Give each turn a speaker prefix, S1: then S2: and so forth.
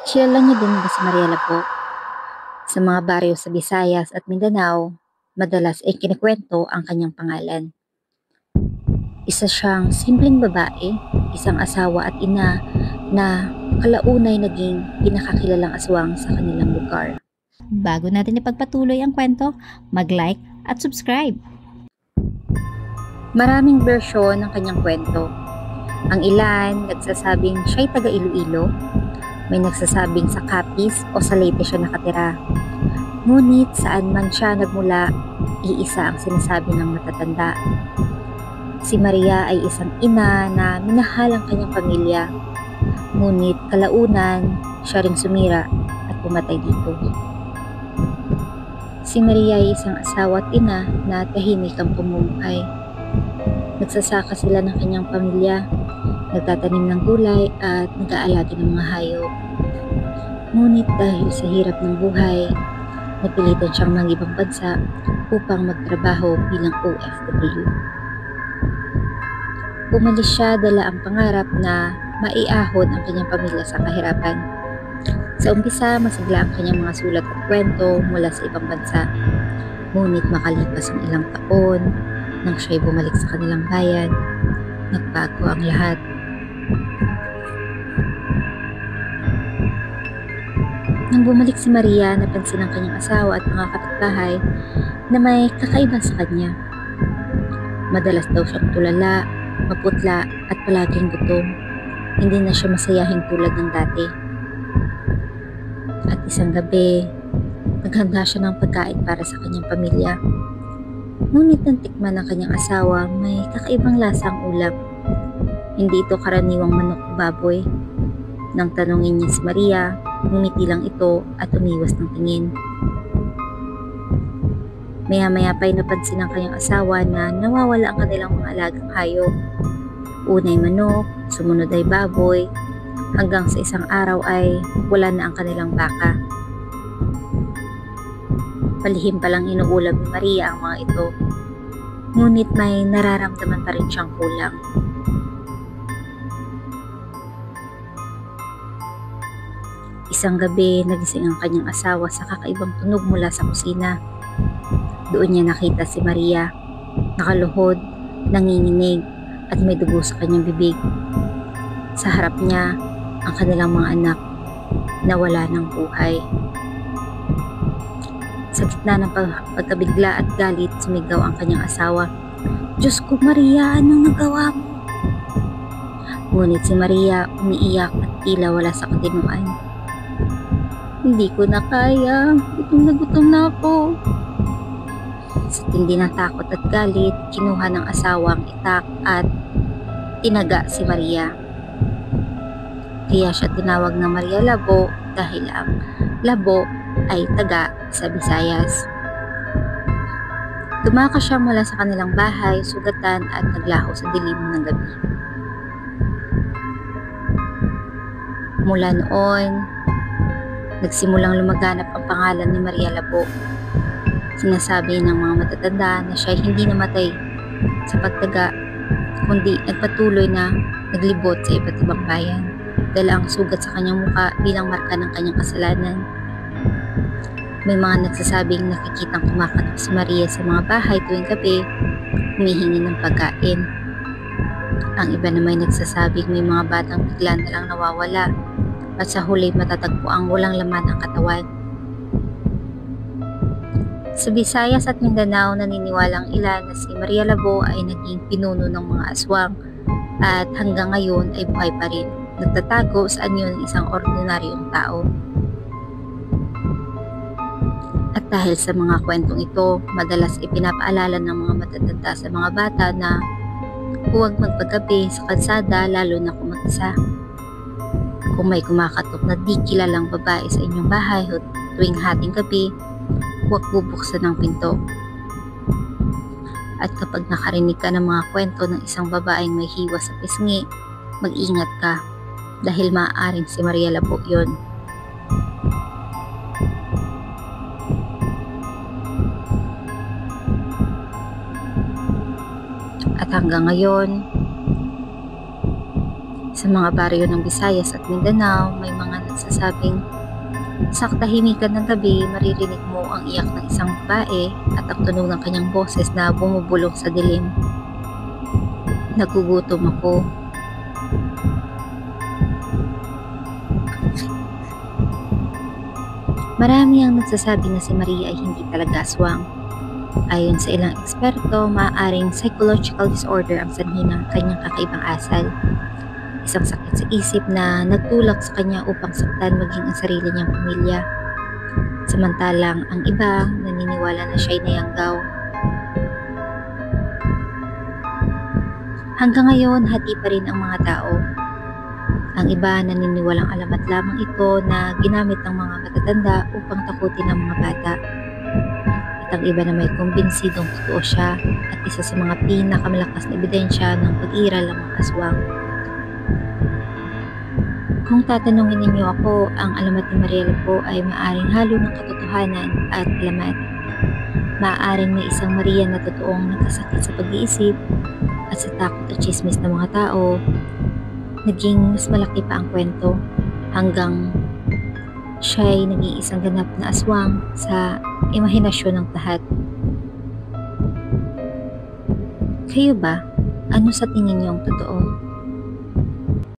S1: Kilala niyo din ba si Mariela po? Sa mga baryo sa Visayas at Mindanao, madalas ay kinikwento ang kanyang pangalan. Isa siyang simpleng babae, isang asawa at ina na kalaunay naging pinakakilalang aswang sa kanilang lugar.
S2: Bago natin ipagpatuloy ang kwento, mag-like at subscribe.
S1: Maraming bersyon ng kanyang kwento. Ang ilan nagsasabing siya'y taga Iloilo, may nagsasabing sa Capiz o sa Leyte siya nakatira. Ngunit saan man siya nagmula, iisa ang sinasabi ng matatanda. Si Maria ay isang ina na minahal ang kanyang pamilya, ngunit kalaunan siya ring sumira at pumatay dito. Si Maria ay isang asawa at ina na tahimik ang pamumuhay. Nagsasaka sila ng kanyang pamilya, nagtatanim ng gulay at nag-aalaga ng mga hayop. Ngunit dahil sa hirap ng buhay, napilitan siyang mag-ibang bansa upang magtrabaho bilang OFW. Umalis siya dala ang pangarap na maiahon ang kanyang pamilya sa kahirapan. Sa umpisa, masigla ang kanyang mga sulat at kwento mula sa ibang bansa. Ngunit makalipas ang ilang taon, nang siya'y bumalik sa kanilang bayan, nagbago ang lahat. Nang bumalik si Maria, napansin ng kanyang asawa at mga kapitbahay na may kakaiba sa kanya. Madalas daw siyang tulala, maputla at palaging gutom. Hindi na siya masayahing tulad ng dati. At isang gabi, naghanda siya ng pagkain para sa kanyang pamilya. Ngunit nang tikman ng kanyang asawa, may kakaibang lasa ang ulam. Hindi ito karaniwang manok o baboy. Nang tanungin niya si Maria, ngumiti lang ito at umiwas ng tingin. Maya-maya pa'y napansin ng kanyang asawa na nawawala ang kanilang mga alagang hayop. Unay manok, sumunod ay baboy, hanggang sa isang araw ay wala na ang kanilang baka. Palihim palang inuulam ni Maria ang mga ito, ngunit may nararamdaman pa rin siyang kulang. Isang gabi, nagising ang kanyang asawa sa kakaibang tunog mula sa kusina. Doon niya nakita si Maria, nakaluhod, nanginginig, at may dugo sa kanyang bibig. Sa harap niya, ang kanilang mga anak na wala ng buhay. Sa gitna ng pagkabigla at galit, sumigaw ang kanyang asawa, "Diyos ko, Maria, anong nagawa mo?" Ngunit si Maria umiiyak at tila wala sa katinoan. "Hindi ko na kaya, gutom na ako." Sa tindi ng takot at galit, kinuha ng asawa ang itak at tinaga si Maria. Kaya siya tinawag na Maria Labo dahil ang labo ay taga sa Visayas. Tumakas siya mula sa kanilang bahay, sugatan at naglaho sa dilim ng gabi. Mula noon, nagsimulang lumaganap ang pangalan ni Maria Labo. Sinasabi ng mga matatanda na siya hindi namatay sa pagtaga, kundi nagpatuloy na naglibot sa iba't ibang bayan, dala ang sugat sa kanyang muka bilang marka ng kanyang kasalanan. May mga nagsasabing nakikitang kumakatok si Maria sa mga bahay tuwing gabi, humihingi ng pagkain. Ang iba naman nagsasabing may mga batang bigla na lang nawawala at sa huli matatagpo ang walang laman ang katawan. Sa Visayas at Mindanao, naniniwalang ilan na si Maria Labo ay naging pinuno ng mga aswang at hanggang ngayon ay buhay pa rin, nagtatago sa anyo ng isang ordinaryong tao. At dahil sa mga kwentong ito, madalas ipinapaalala ng mga matatanda sa mga bata na huwag magpagabi sa kalsada, lalo na kung mag-isa. Kung may kumakatok na di kilalang babae sa inyong bahay tuwing hating gabi, huwag bubuksan ng pinto. At kapag nakarinig ka ng mga kwento ng isang babaeng may hiwa sa pisngi, mag-ingat ka dahil maaaring si Maria Labo yun. At hanggang ngayon, sa mga baryo ng Visayas at Mindanao, may mga nagsasabing, sa katahimikan ng gabi, maririnig mo ang iyak ng isang babae at ang tunog ng kanyang boses na bumubulong sa dilim. Nagugutom ako. Marami ang nagsasabi na si Maria ay hindi talaga aswang. Ayon sa ilang eksperto, maaaring psychological disorder ang sanhi ng kanyang kakaibang asal. Isang sakit sa isip na nagtulak sa kanya upang saktan maging ang sarili niyang pamilya. Samantalang ang iba naniniwala na siya'y nayanggaw. Hanggang ngayon, hati pa rin ang mga tao. Ang iba naniniwalang alamat lamang ito na ginamit ng mga matatanda upang takutin ang mga bata. At ang iba na may kumbinsidong totoo siya at isa sa mga pinakamalakas na ebidensya ng pag-iral ng mga aswang. Kung tatanungin ninyo ako, ang alamat ni Maria Lapo ay maaaring halo ng katotohanan at alamat. Maaaring may isang Maria na totoong nagkasakit sa pag-iisip at sa takot at chismis ng mga tao. Naging mas malaki pa ang kwento hanggang siya'y naging isang ganap na aswang sa imahinasyon ng lahat. Kayo ba? Ano sa tingin niyo ang totoo?